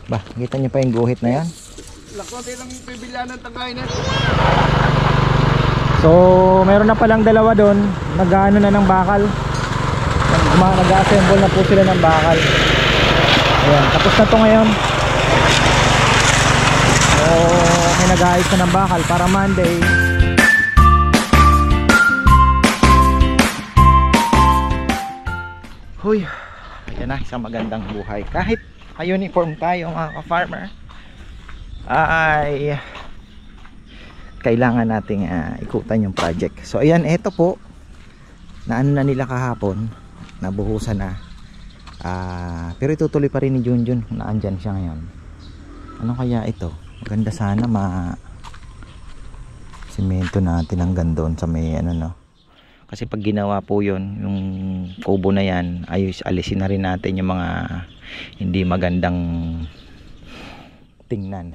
Bah, kita niyo pa yung guhit na yan. Lakote lang pibilyan ng tagay na. So, meron na palang dalawa doon. Nag-ano na ng bakal. Nag-assemble na po sila ng bakal. Ayan, tapos na to ngayon. So, may nag-aayos na ng bakal para Monday. Huy, ayan na, isang magandang buhay. Kahit uniform tayo mga ka-farmer, ay kailangan nating ikutan yung project. So ayan, eto po, naano na nila kahapon, nabuhusan na. Pero itutuloy pa rin ni Junjun kung naandyan siya ngayon. Ano kaya ito? Maganda sana simento natin hanggang doon sa may ano, no. Kasi pag ginawa po yun, yung kubo na yan, alisin na rin natin yung mga hindi magandang tingnan.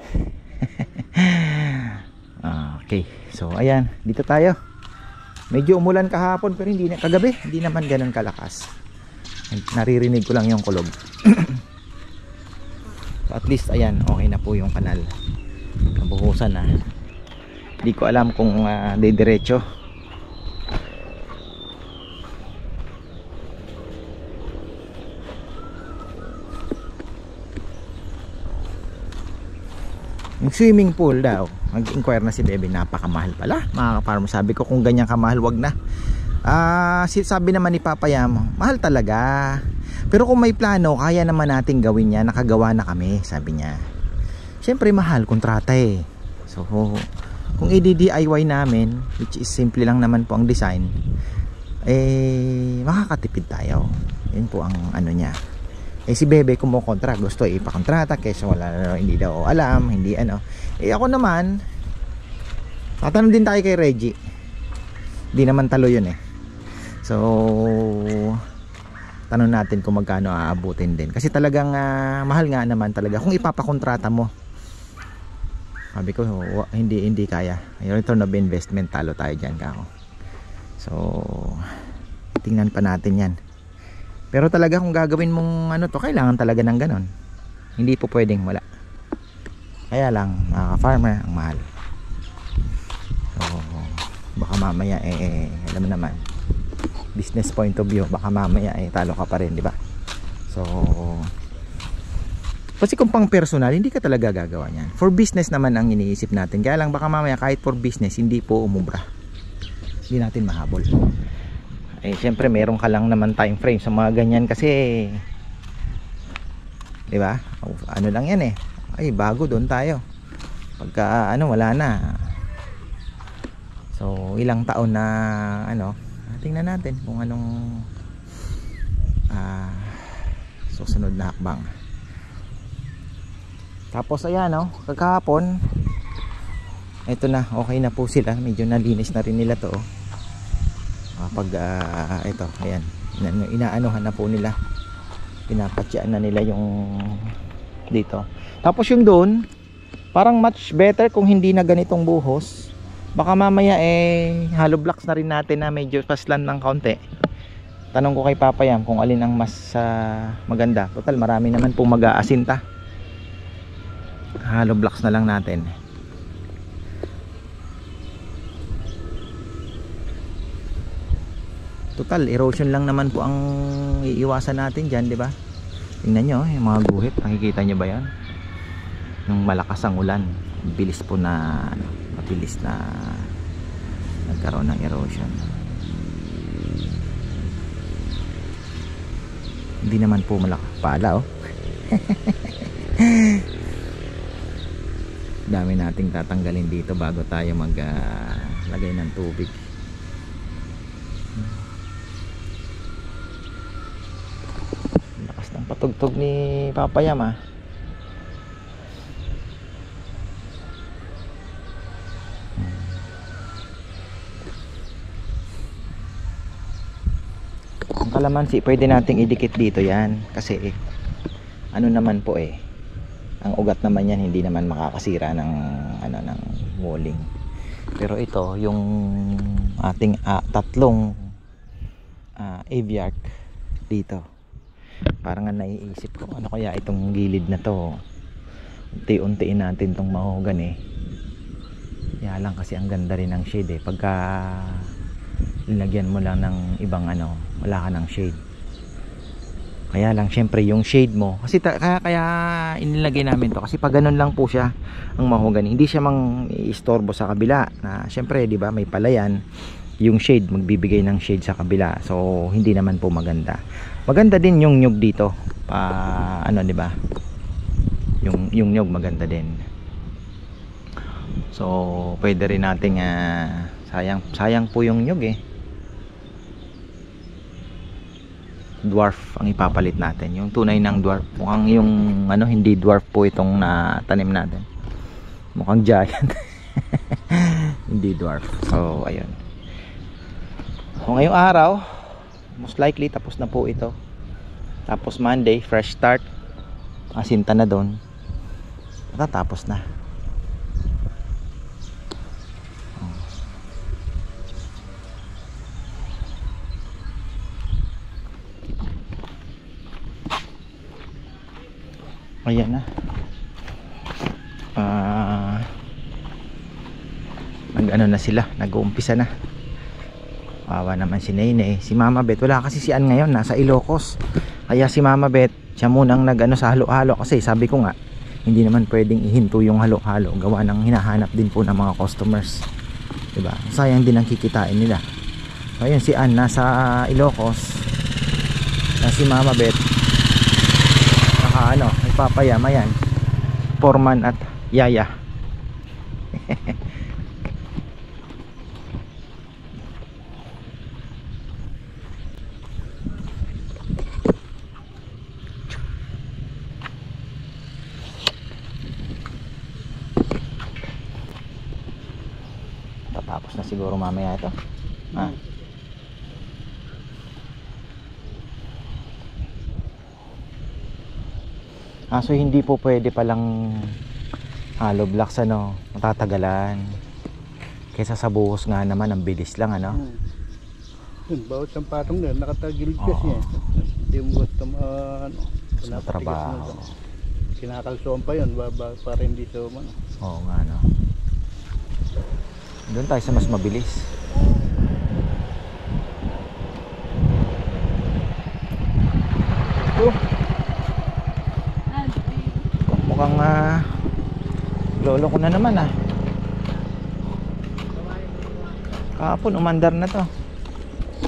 Okay, so ayan, dito tayo. Medyo umulan kahapon pero hindi na, kagabi hindi naman ganun kalakas. Naririnig ko lang yung kulog. So at least ayan, okay na po yung kanal. Nabuhusan na. Hindi ko alam kung didiretso. Yung swimming pool daw, mag-inquire na si Bebe, napakamahal pala mga ka-farm. Sabi ko kung ganyan kamahal wag na. Sabi naman ni Papa Yam, mahal talaga. Pero kung may plano, kaya naman nating gawin niya, nakagawa na kami, sabi niya. Siyempre mahal, kontrata eh. So kung i-DIY namin, which is simple lang naman po ang design, makakatipid tayo. Yun po ang ano niya. Si Bebe kumukontra, gusto ipakontrata kaysa wala, hindi daw alam, hindi ano. Ako naman, tatanong din tayo kay Reggie. Hindi naman talo yun eh. So tanong natin kung magkano aabutin din. Kasi talagang mahal nga naman talaga kung ipapakontrata mo. Sabi ko, hindi kaya. Yung return of investment, talo tayo dyan kako. So tingnan pa natin yan. Pero talaga kung gagawin mong ano to, kailangan talaga ng ganon. Hindi po pwedeng wala. Kaya lang mga farmer ang mahal. So baka mamaya alam mo naman, business point of view, baka mamaya talo ka pa rin, di ba? So kasi kung pang personal, hindi ka talaga gagawa niyan. For business naman ang iniisip natin. Kaya lang baka mamaya kahit for business, hindi po umubra. Hindi natin mahabol. Siyempre meron ka lang naman time frame sa mga ganyan kasi, di ba? Ano lang yan bago doon tayo. Pagka wala na. So ilang taon na tingnan natin kung anong susunod na hakbang. Tapos ayan kagahapon, eto na, okay na po sila, medyo nalinis na rin nila to. Pag ito, ayan, inaanohan na po nila, pinapatsyan na nila yung dito. Tapos yung doon, parang much better kung hindi na ganitong buhos. Baka mamaya hollow blocks na rin natin na medyo paslan ng kaunti. Tanong ko kay Papa Yam kung alin ang mas maganda. Total marami naman po mag-aasinta. Hollow blocks na lang natin. Total erosion lang naman po ang iiwasan natin dyan, di ba? Tingnan nyo yung mga guhit, nakikita nyo ba yan? Nung malakas ang ulan, bilis po na mabilis na nagkaroon ng erosion. Hindi naman po malakas pala dami nating tatanggalin dito bago tayo maglagay ng tubig. Lakas ng patugtog ni Papa Yam Ang kalamansi pwede nating idikit dito yan kasi ano naman po ang ugat naman yan, hindi naman makakasira ng ng walling. Pero ito yung ating tatlong aviark dito, parang naiisip ko ano kaya itong gilid na to unti-untiin natin tong mahogany. Kaya lang kasi ang ganda rin ng shade pagka linagyan mo lang ng ibang wala ka ng shade. Kaya lang syempre yung shade mo kasi kaya inilagay namin to kasi pag ganun lang po siya ang mahogany, hindi siya istorbo sa kabila na syempre di ba may palayan, yung shade magbibigay ng shade sa kabila, so hindi naman po maganda. Maganda din yung nyug dito di ba, yung nyug maganda din, so pwede rin nating sayang po yung nyug dwarf ang ipapalit natin, yung tunay ng dwarf. Mukhang yung hindi dwarf po itong natanim natin, mukhang giant. Hindi dwarf. So ayun, so ngayong araw most likely tapos na po ito, tapos Monday fresh start, asinta na doon, matatapos na. Ayan na. Na sila, nag-uumpisa na. Wawa naman si Nene. Si Mama Bet, wala kasi si Ann ngayon, nasa Ilocos. Kaya si Mama Bet, siya munang sa halo-halo kasi sabi ko nga, hindi naman pwedeng ihinto yung halo-halo. Gawa ng hinahanap din po ng mga customers. Diba? Sayang din ang kikitain nila. So ayun, si Ann nasa Ilocos. Si Mama Bet, ipapayama yan, Foreman at Yaya. Tatapos na siguro mamaya ito. So hindi po pwede palang hollow blocks matatagalan. Kaysa sa buhos nga naman ang bilis lang Bawat ang patong na nakatagilid kasi hindi mo gusto sa trabaho. Kinakalsoan pa yun para hindi sa Oo nga doon tayo sa mas mabilis. Mukhang lolo ko na naman kahapon umandar na to,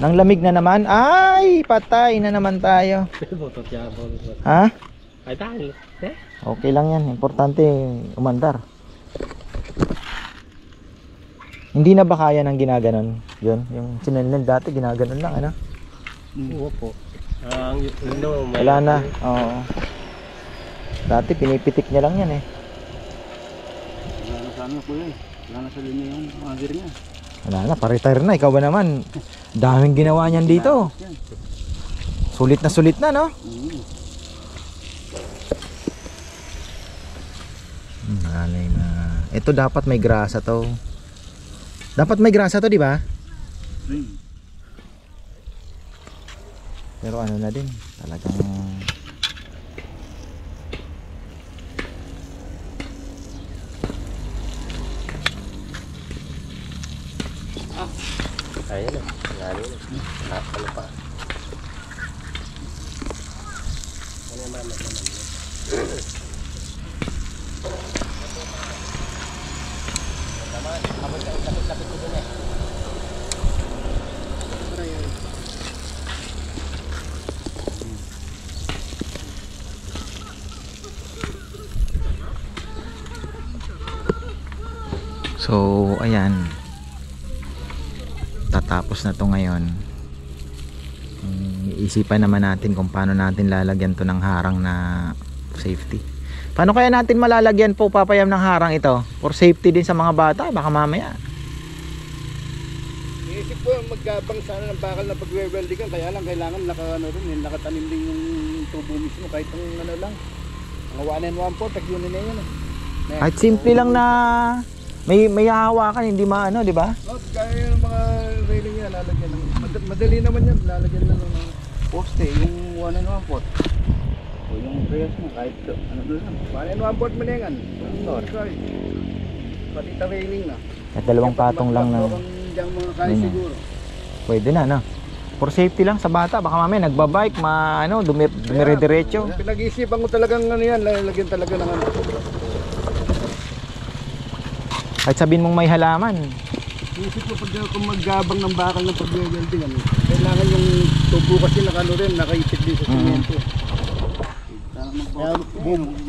nang lamig na naman, ay patay na naman tayo. Ha? Okay lang yan, importante umandar. Hindi na ba kaya ng ginaganon yun, yung sinanil dati ginaganon lang Oo po. Wala na. Oo. Dati pinipitik niya lang yan Wala na sana po wala na sa linya yung mother niya. Wala na, pa-retire na. Ikaw ba naman, daming ginawa niyan dito. Sulit na no? Nanay na. Ito dapat may grasa to. Dapat may grasa to, di ba? Pero na din, talagang ayun lalo na pa. So ayan, tatapos na to ngayon. Iisipan naman natin kung paano natin lalagyan to ng harang na safety. Paano kaya natin malalagyan po, Papayam, ng harang ito for safety din sa mga bata, baka mamaya. Iisip ko magkabang sana ng bakal na pagwe-weldingan, kaya lang kailangan nakatanim din yung tubo mismo, kahit ang lang mga 1 and 1/4 tag yun na yun Kahit simple lang na may hahawakan, hindi maano, di ba? Kaya yung mga railing yan, lalagyan ng madali naman yan, lalagyan na ng poste, yung 1 and 1/4 o yung Prayas mo kahit ano lang. 1 1/4 mo na yan. Sorry. Pati training na. At dalawang patong lang na. Diyan mga kaya Ganyan. siguro. Pwede na, no? For safety lang sa bata. Baka mamaya nagbabike, dumire-diretso. Pinag-iisipan ko talagang ano yan. Lalagyan talaga ng ano. Kahit sabihin mong may halaman. Isip ko pag kung maggabang ng bakal ng pag-welding, ano, kailangan yung tubo kasi nakano rin, nakaipit din sa semento. Kaya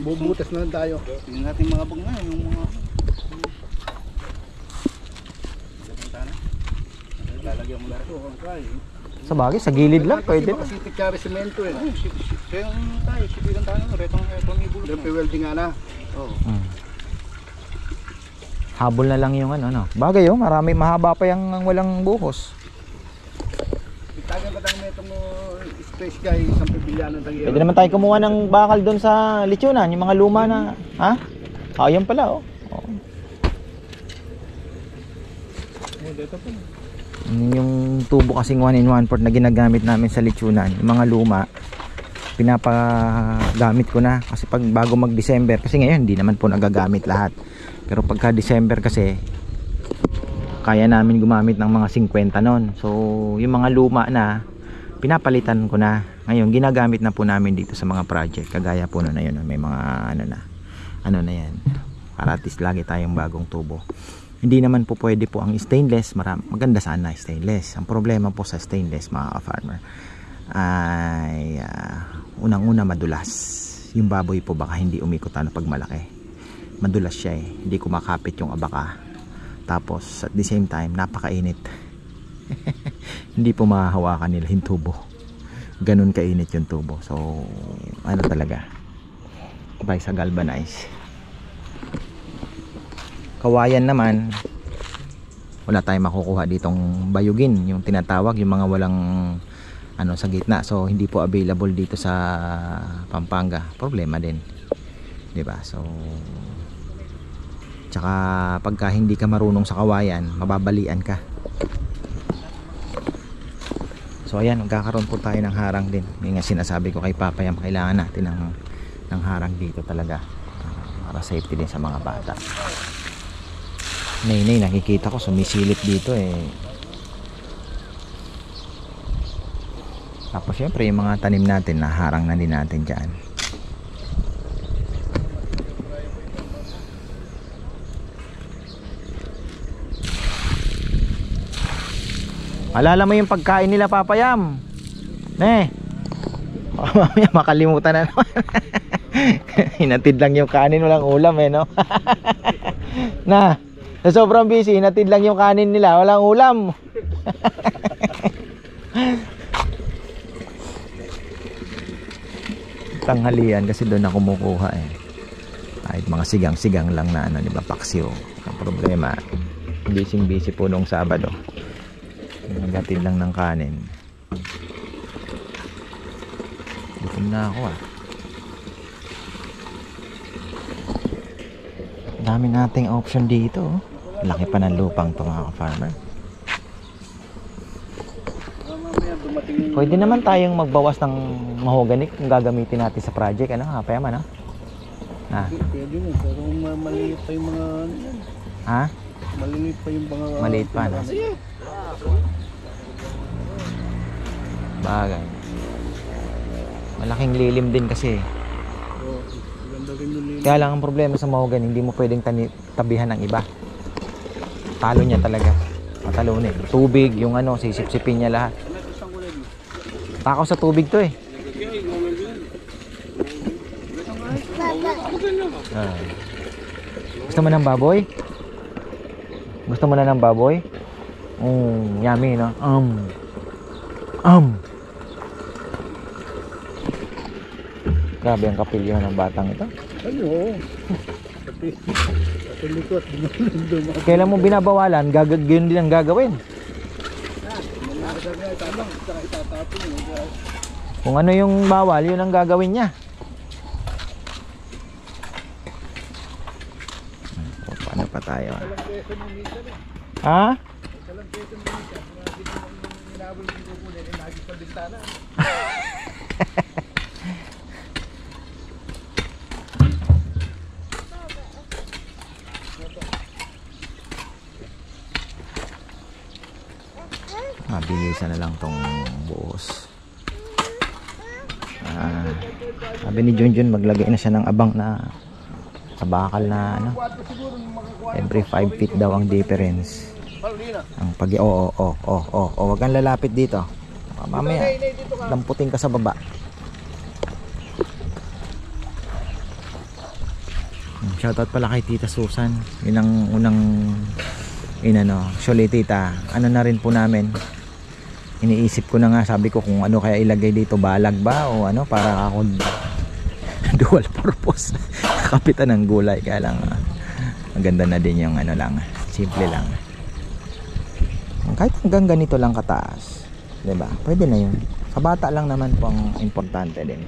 bubutas na lang tayo. Tingnan natin mga bang na, yung mga... Lalagyan mo lahat. Sa bagay, sa gilid lang, pwede na. Kasi tikyari semento eh. Kaya tayo, sipilan tayo, retong ibulot. Yung welding nga na. Oo. Habol na lang yung ano, no? Bagay, marami, mahaba pa yung walang buhos. Itagan ka tayo metong space guy, isang pibilyano tayo. Pwede naman tayo kumuha ng bakal doon sa lechonan, yung mga luma na, ha? Ayan pala, oh. Yung tubo kasing 1 in 1/4 na ginagamit namin sa lechonan, yung mga luma, pinapagamit ko na kasi pag bago mag-December, kasi ngayon hindi naman po nagagamit lahat. Pero pagka December kasi kaya namin gumamit ng mga 50 nun. So yung mga luma na pinapalitan ko na. Ngayon ginagamit na po namin dito sa mga project. Kagaya po na yun, may mga ano na yan. Para at least lagi tayong bagong tubo. Hindi naman po pwede po ang stainless. Maganda sana stainless. Ang problema po sa stainless mga ka-farmer ay unang-una madulas. Yung baboy po baka hindi umikot pag malaki. Madulas siya eh. Hindi kumakapit yung abaka. Tapos at the same time napakainit. Hindi po mahahawakan nila yung tubo. Ganun kainit yung tubo. So ano talaga, by sa galvanize. Kawayan naman, wala tayong makukuha ditong bayugin, yung tinatawag, yung mga walang ano sa gitna. So hindi po available dito sa Pampanga. Problema din, di ba? So tsaka pagka hindi ka marunong sa kawayan, mababalian ka. So ayan, magkakaroon po tayo ng harang din. Yung nga sinasabi ko kay Papayam, kailangan natin ng harang dito talaga para safety din sa mga bata. Nay, nakikita ko sumisilip dito eh. Tapos syempre yung mga tanim natin, naharang na din natin dyan. Alala mo yung pagkain nila Papayam? Mamaya makalimutan na naman. Hinatid lang yung kanin, walang ulam eh, no? Na, sa sobrang busy, hinatid lang yung kanin nila, walang ulam. Tanghalian kasi doon na kumukuha eh. Kahit mga sigang-sigang lang na ano, di ba, paksiw. Ang problema, busy po nung Sabado. Naghatid lang ng kanin. Gutom na ako ah. Dami nating option dito oh. Laki pa ng lupang to mga ka-farmer. Pwede naman tayong magbawas ng mahogany kung gagamitin natin sa project. Ano ha? Payaman ha? Pwede mo, pero maliit pa yung mga ano yan. Ha? Maliliit pa yung mga... Maliit pa na. Bagay. Malaking lilim din kasi. Oh, ganda rin yung lilim. Kaya lang ang problema sa mahogany, hindi mo pwedeng tabihan ng iba. Talo niya talaga. Matalunin. Tubig, yung ano, sisip-sipin niya lahat. Takaw sa tubig to eh. Gusto mo ng baboy? Gusto mo na ng baboy? Yummy no? Grabe ang kapilyo ng batang ito. Ano? Pati likot. Kailan mo binabawalan, yun din ang gagawin. Kung ano yung bawal, yun ang gagawin niya. Paano pa tayo? Ha? mabilisan na lang tong buhos. Sabi ni Junjun maglagay na siya ng abang na sa bakal na ano, every 5 feet daw ang difference. Ang pag wag kang lalapit dito. Mamaya damputin ka sa baba. Shoutout pala kay Tita Susan. Yun ang unang actually tita, ano na rin po namin, iniisip ko na nga, sabi ko kung ano kaya ilagay dito, balag ba o ano, para ako dual purpose kapitan ng gulay. Kaya lang maganda na din yung ano lang, simple lang, kahit hanggang ganito lang kataas, diba, pwede na yun. Sa bata lang naman po ang importante din.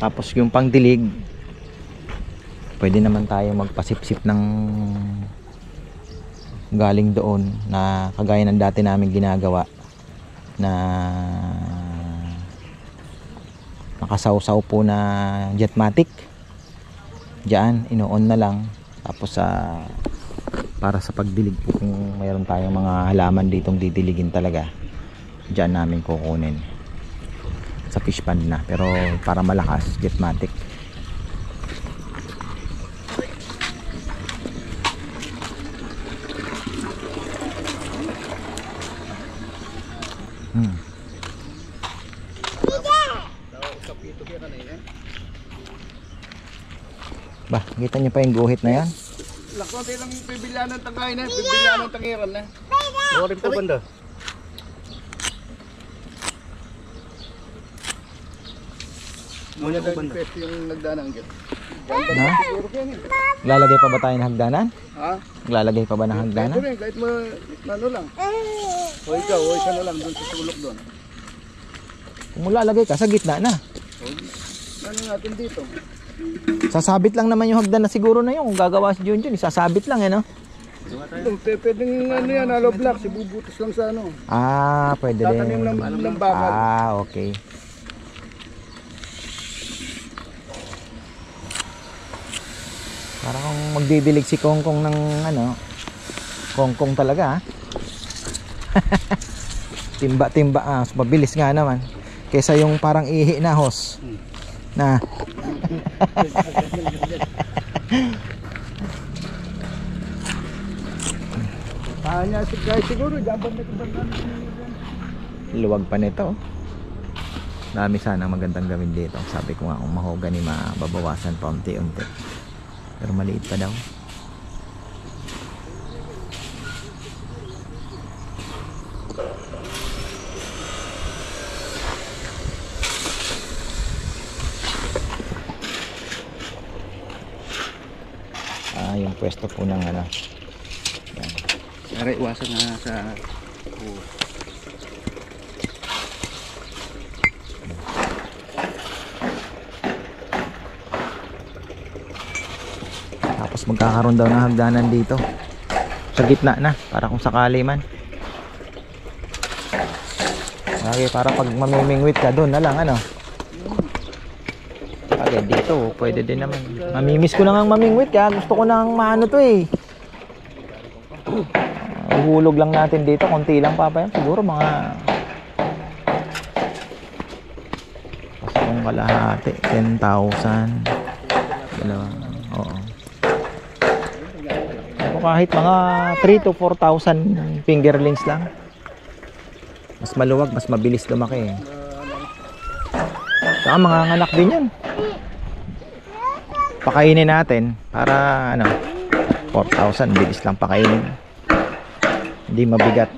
Tapos yung pangdilig, pwede naman tayo magpasipsip ng galing doon na kagaya ng dati namin ginagawa na nakasawsaw po na Jetmatic. Diyan, ino-on na lang. Tapos para sa pagdilig po, kung mayroon tayong mga halaman ditong didiligin talaga, diyan namin kukunin. Sa fish pond na. Pero para malakas, Jetmatic. Bah, kita niyo pa yung guhit na yan? Lakonti lang pibilyan ng tangay na, pibilyan ng tangiran na. Lorin pa banda. Muna daw yung pwesto yung nagdanang dyan. Ha? Lalagay pa ba tayo ng hagdanan? Ha? Lalagay pa ba ng hagdanan? Ito rin, kahit ano lang. O ikaw, o isa na lang doon sa sulok doon. Kung mo lalagay ka, sa gitna na. Ano natin dito? Sasabit lang naman yung hagdan na siguro na yun. Kung gagawa si Junjun, sasabit lang no? Pwedeng ano yan, hollow block, sibubutos lang sa ano. Pwede rin. Tatanim ng bakal. Okay. Para kung magdidilig si Kongkong ng ano, Kongkong talaga timba-timba, mabilis nga naman kaysa yung parang ihi na hos na Kanya siguro diyan ba nagbandan. Luwag pa nito. Dami sana magandang gawin dito. Sabi ko nga kung mahogany mababawasan pa unti-unti. Pero maliit pa daw. Yung pwesto po ng ano. Yan. Para iwasan na sa Tapos magkakaroon daw ng hagdanan dito sa gitna na, para kung sakali man. Okay, para pag mamimingwit ka doon na lang ano. Okay, dito pwede din naman. Mamimiss ko na nga mamingwit ka. Gusto ko nang maano to eh. Uhulog lang natin dito, konti lang pa yan. Siguro mga pasakong kalahati, 10,000. Oo. O kahit mga 3 to 4,000 fingerlings lang. Mas maluwag, mas mabilis lumaki eh. Saka mga anak din yan. Pakainin natin para ano, 4,000, bilis lang pakainin. Hindi mabigat.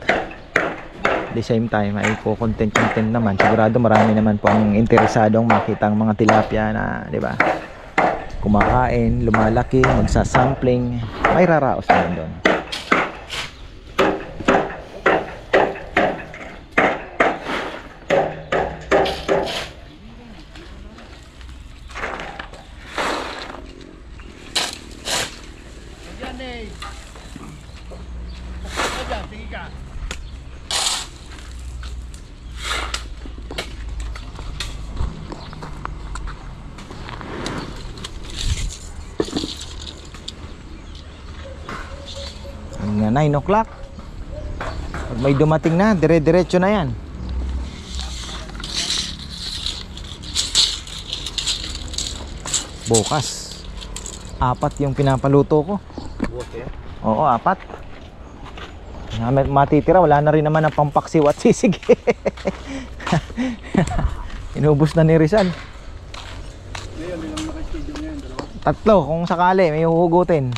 At the same time ay po content naman. Sigurado marami naman po ang interesadong makita ang mga tilapia na, di ba? Kumakain, lumalaki, magsasampling, may raraos naman doon. na 9 o'clock. Pag may dumating na, dire-diretso na yan. Bukas 4 yung pinapaluto ko. Oo, 4. Matitira, wala na rin naman ang pampaksiw at sisig. Inubos na ni Rizal. Ngayon, ilang naka-schedule ngayon? 3 kung sakali may huhugutin.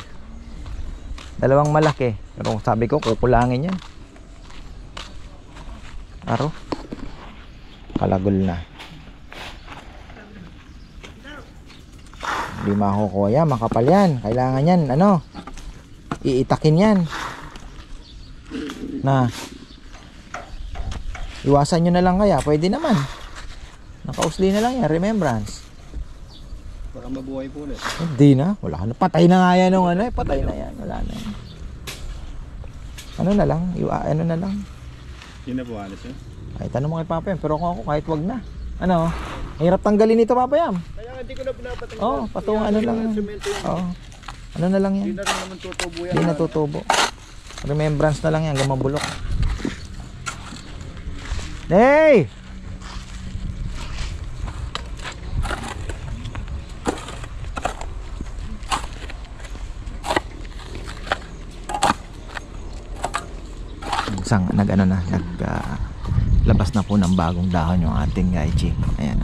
2 malaki. Pero sabi ko kukulangin yan. Aro kalagol na. Hindi makukuha yan, makapal yan. Kailangan yan, ano, iitakin yan. Na iwasan nyo na lang kaya, pwede naman. Nakausli na lang yan, remembrance. Baka mabuhay po ulit. Hindi na, wala na. Patay na nga yan nung ano eh, patay na yan, wala na. Ano na lang, ano na lang. Hindi na po alis yun? Ay, tanong mo kay Papa Yam, pero ako kahit wag na. Ano, hirap tanggalin ito Papa Yam. Kaya hindi ko na pinapatanggal. Oo, patungan ano lang. Oo, ano na lang yan. Hindi na rin naman tutubo yan. Hindi na tutubo. Remembrance na lang yan, hanggang mabulok. Hey! Labas na po ng bagong dahon yung ating lychee. Ayan,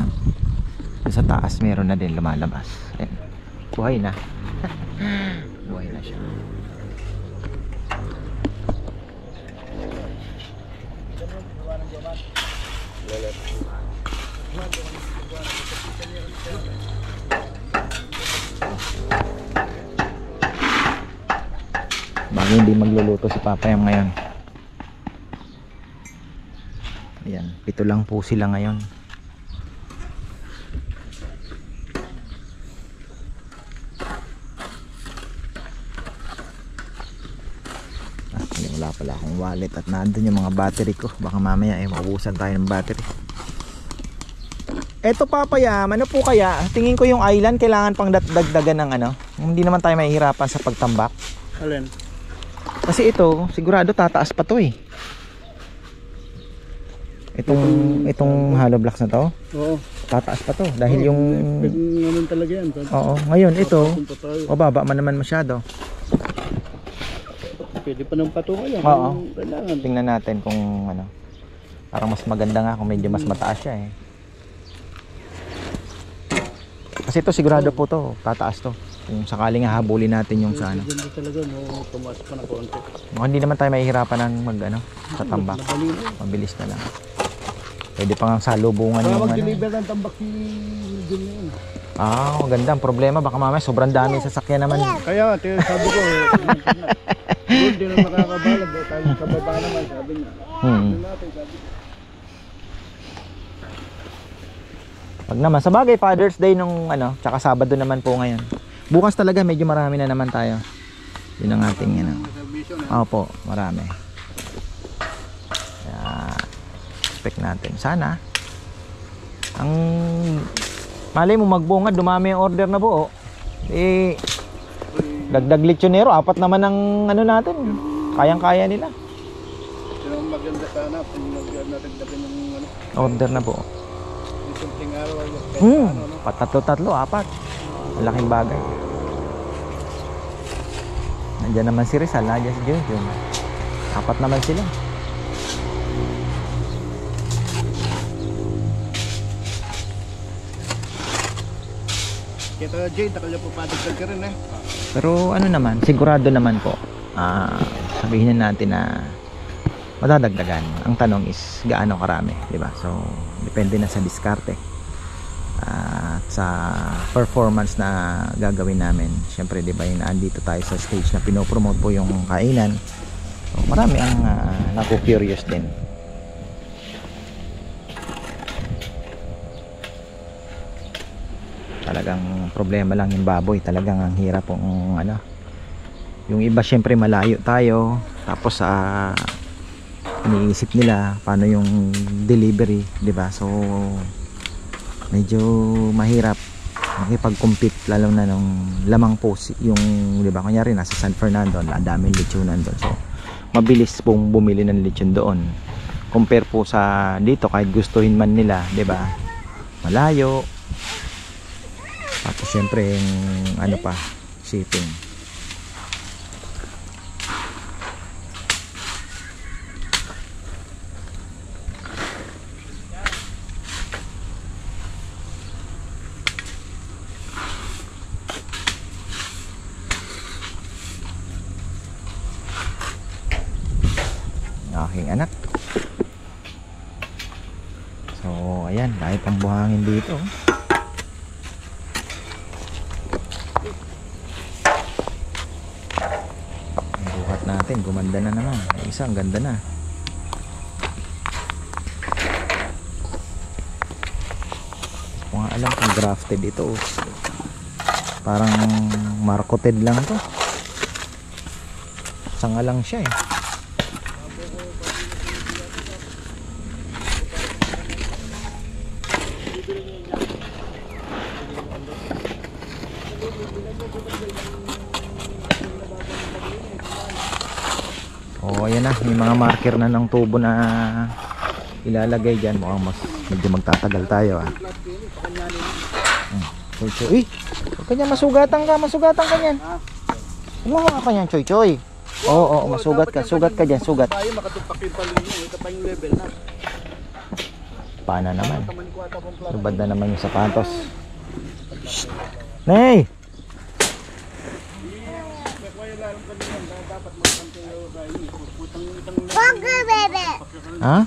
sa taas meron na din lumalabas. Ayan. Buhay na. Buhay na siya. Bago hindi magluluto si Papa Yam ngayon. Ayan, 7 lang po sila ngayon. Wala pala akong wallet at nandun yung mga battery ko. Baka mamaya maubusan tayo ng battery. Eto Papa Yam, ano po kaya? Tingin ko yung island kailangan pang dagdagan ng ano. Hindi naman tayo mahihirapan sa pagtambak. Alin? Kasi ito, sigurado tataas pa to eh. Itong hollow blocks na to, Oo. tataas pa to dahil yung Ganun talaga yan. oo, ngayon ito Punta tayo. mababa man naman masyado. Pwede pa ng patungan yan. Oo. Kailangan. Tingnan natin kung ano. Parang mas maganda nga kung medyo mas mataas siya eh. Kasi ito sigurado po to, tataas to. Kung sakaling habulin natin yung sa ano. Ganda talaga, no, tumaas pa ng konti. Hindi naman tayo mahihirapan ng mag ano, sa tambak. Madali na. Mabilis na lang. Pwede pa nga salubungan Baka yung ano. mag-deliver ng tambak si Jun na yun. Maganda. Ang problema, baka mamaya sobrang dami sasakyan naman. Kaya, sabi ko, doon din ang makakabalag. Tayo kababa naman, sabi niya. Doon natin, sabi ko. Wag naman. Sa bagay, Father's Day nung ano, tsaka Sabado naman po ngayon. Bukas talaga medyo marami na naman tayo. Yun ang ating ano. Opo, marami. Kaya, expect natin. Sana. Ang malay mo magbungad, dumami yung order na buo. Eh, dagdag lechonero, 4 naman ang ano natin. Kayang-kaya nila. Yun ang maganda sana, kung nagdagdagan ng ano, Order na buo. yung simpleng araw. Patatlo-tatlo, 4. Malaking bagay. Nandiyan naman si Rizal, nandiyan si Junjun. 4 naman sila. Kita Jay, takalya po padagdag ka rin eh. Pero ano naman, sigurado naman po. Sabihin na natin na madadagdagan. Ang tanong is gaano karami, di ba? So, depende na sa diskarte. At sa performance na gagawin namin. Siyempre, di ba, andito tayo sa stage na pinopromote po yung kainan. So, marami ang naku-curious din. Talagang problema lang yung baboy. Talagang ang hirap kung ano. Yung iba syempre malayo tayo. Tapos iniisip nila paano yung delivery, 'di ba? So medyo mahirap makipag-compete lalo na nung lamang po yung 'di ba? Kunyari nasa San Fernando, ang daming lechonan doon. So mabilis pong bumili ng lechon doon. Compare po sa dito, kahit gustuhin man nila, 'di ba? Malayo. Tapos syempre yung ano pa, shipping. Aking anak. So ayan, dahil pang buhangin dito. Buhat natin, gumanda na naman. Yung isa, ang ganda na. Kung nga alam kung grafted ito. Parang marketed lang to. Sanga lang siya eh. Oh, ayan na, may mga marker na ng tubo na ilalagay dyan. Mukhang medyo magtatagal tayo ah. Choy choy, huwag ka niyan, masugatan ka niyan. Kumuha ka niyan, choy choy. Oo, masugat ka dyan, sugat. Tayo makatupak yung palinyo, ito pa yung level na. Paano naman? Subad na naman yung sapatos. Shhh! Nay! Ha?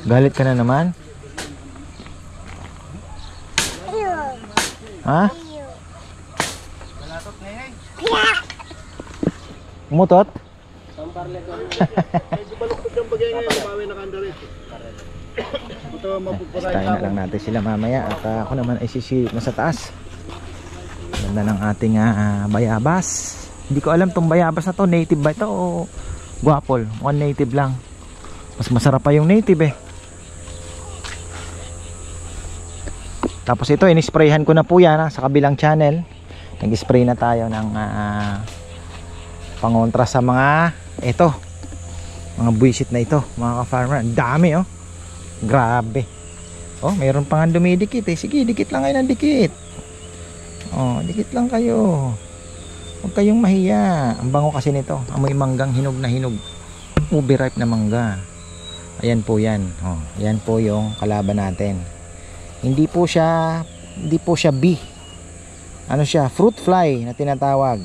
Galit ka na naman? Ha? Umutot? Tayo na lang natin sila mamaya. At ako naman ay sisi na sa taas. Ganda ng ating bayabas. Hindi ko alam tong bayabas na to, native ba ito o guapol? Mukhang native lang. Mas masarap pa yung native eh. Tapos ito, inisprayhan ko na po yan sa kabilang channel. Nag-spray na tayo ng pangontra sa mga mga buwisit na ito, mga ka-farmer. Ang dami oh. Grabe. Oh, mayroon pa nga dumidikit eh. Sige, dikit lang kayo ng dikit. Oh, dikit lang kayo. Huwag kayong mahiya. Ang bango kasi nito. Amoy manggang hinog na hinog. Ubi ripe na mangga. Ayan po yan. Oh, ayan po yung kalaban natin. Hindi po siya bee. Ano siya? Fruit fly na tinatawag.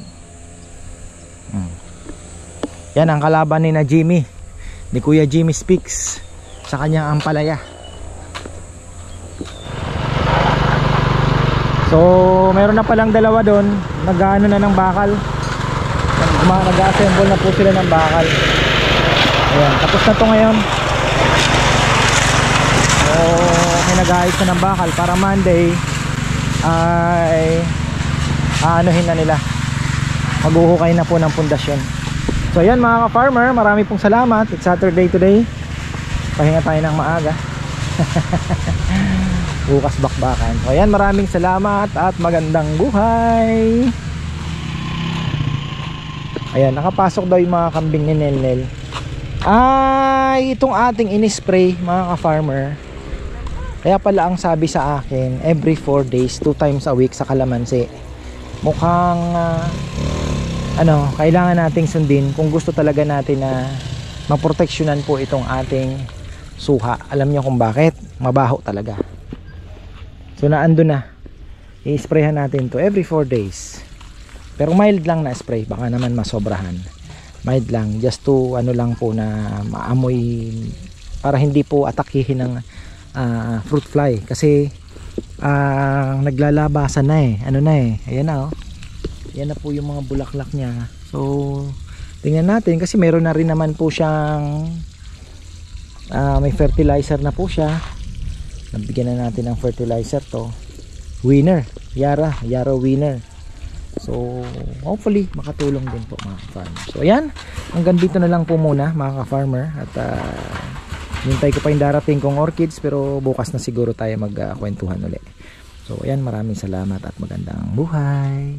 Yan ang kalaban ni Jimmy. Ni Kuya Jimmy Speaks sa kanyang ampalaya. So, meron na palang dalawa doon. Nag-ano na ng bakal. Nag-assemble na po sila ng bakal. Ayan, tapos na to ngayon. So, may nag-aayos na ng bakal para Monday ay aanuhin na nila. Maghuhukay na po ng pundasyon. So ayan mga ka-farmer, marami pong salamat. It's Saturday today. Pahinga tayo ng maaga. Bukas bakbakan. So ayan, maraming salamat at magandang buhay. Ayan, nakapasok daw yung mga kambing ni Nelnel. Ay, itong ating inispray mga ka-farmer, kaya pala ang sabi sa akin, every 4 days, 2 times a week sa kalamansi. Mukhang kailangan nating sundin kung gusto talaga natin na maproteksyonan po itong ating suha. Alam niyo kung bakit? Mabaho talaga. So naando na. I-sprayhan natin to every 4 days. Pero mild lang na spray, baka naman masobrahan. Mild lang, just to lang po na maamoy, para hindi po atakihin ng fruit fly. Kasi naglalabasan na eh. Ayan na oh. Yan na po yung mga bulaklak niya. So tingnan natin, kasi meron na rin naman po siyang may fertilizer na po siya. Nabigyan na natin ng fertilizer to. Winner, Yara Winner. So hopefully makatulong din po mga farmer. So ayan, hanggang dito na lang po muna mga ka-farmer. At hintay ko pa yung darating kong orchids, pero bukas na siguro tayo magkwentuhan ulit. So ayan, maraming salamat at magandang buhay.